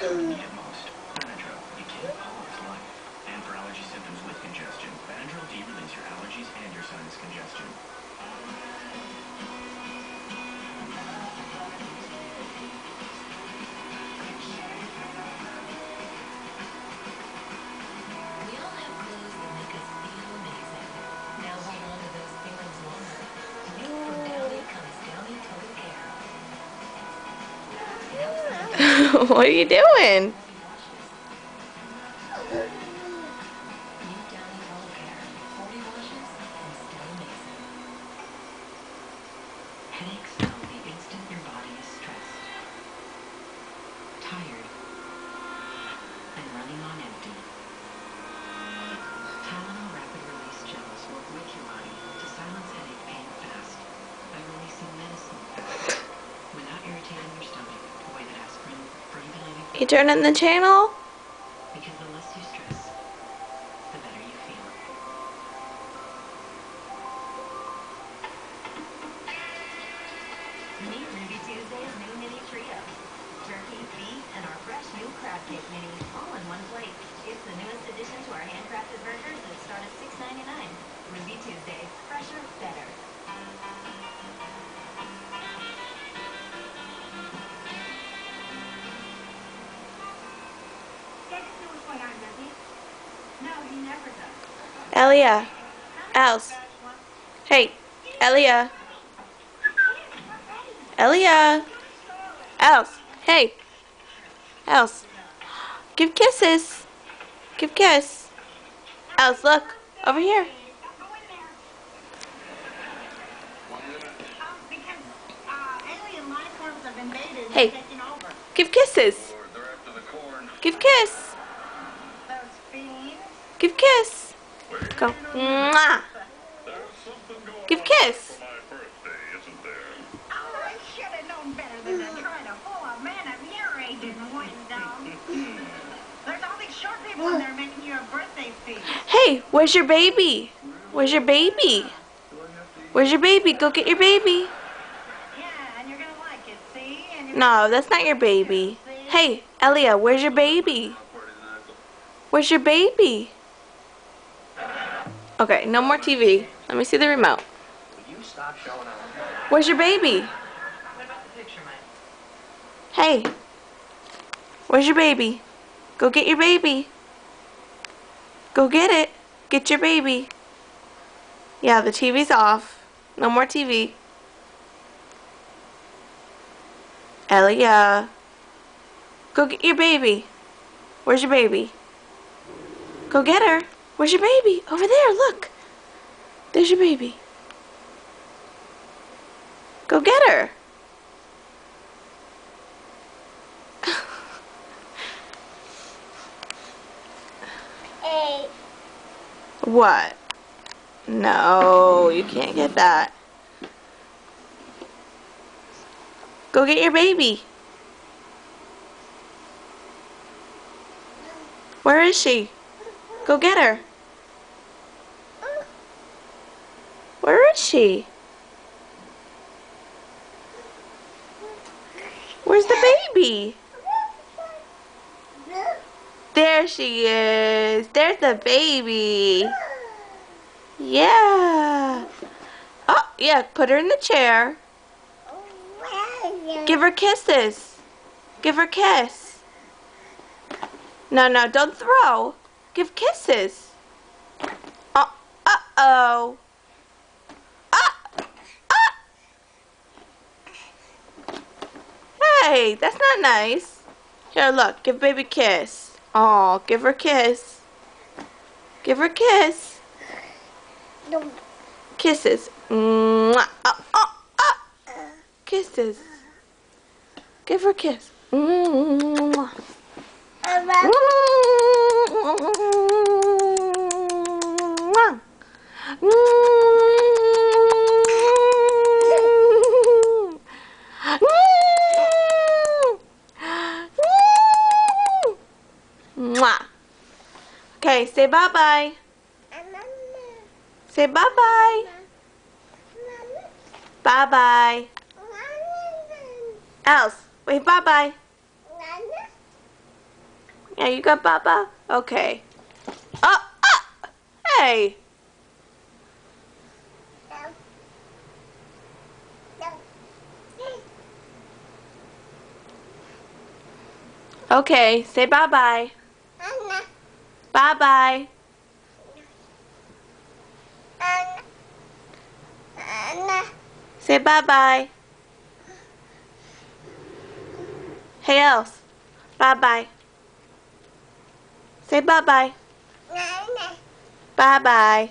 when you need it most. Benadryl, it can pause life. And for allergy symptoms with congestion, Benadryl de-relieves your allergies and your sinus congestion. We all have clothes that make us feel amazing. Now hold on to those feelings longer. New from Downy comes Downy Total Care. What are you doing? New Downy Total Care. 40 washes and still amazing. Headaches know the instant your body is stressed, tired, and running on empty. Tylenol Rapid Release Gels work with your body to silence headache pain fast by releasing medicine fast without irritating your stomach the way that aspirin or even ibuprofen. You turning the channel? Because the less you stress, the better you feel. Meet Ruby Tuesday's new mini trio. Turkey, beef, and our fresh new crab cake mini, all in one plate. It's the newest addition to our handcrafted burgers that start at $6.99. Ruby Tuesday, fresher, better. Dennis knows what I'm doing. No, he never does. Elia. Else. Hey, Elia. Elia. Else. Hey. Else. Give kisses. Give kiss. Else, look. Over here. Don't go in there. Because alien life forms have invaded and Hey. taken over. Give kisses. Give kiss. Those fiends. Give kiss. Go. Mwah. Give kiss. Oh, I should have known better than to try to fool a man of your age and wisdom. There's all these short people in there making you a birthday feast. Hey, where's your baby? Where's your baby? Where's your baby? Go get your baby. Yeah, and you're gonna like it, see? And you're No, that's not your baby. Hey, Elia, where's your baby? Where's your baby? Okay, no more TV. Let me see the remote. You stop showing up. Where's your baby? What about the picture, Mike? Hey, where's your baby? Go get your baby. Go get it. Get your baby. Yeah, the TV's off. No more TV. Elia. Go get your baby. Where's your baby? Go get her. Where's your baby? Over there, look. There's your baby. Go get her. What? No, you can't get that. Go get your baby. Where is she? Go get her. Where is she? Where's the baby? There she is. There's the baby. Yeah. Oh, yeah, put her in the chair. Give her kisses. Give her a kiss. No, no, don't throw. Give kisses. Oh, uh-oh. Hey, that's not nice. Here, look, give baby a kiss. Oh, give her a kiss. Give her a kiss. Kisses. Mwah. Oh, oh, oh. Kisses. Give her a kiss. Mwah. Mwah. Okay, say bye-bye. Say bye-bye. Bye-bye. Else, wait, bye-bye. Yeah, you got Baba? Okay. Hey! Okay, say bye-bye. Bye-bye. Say bye-bye. Hey, else. Bye-bye. Say bye-bye. Bye-bye.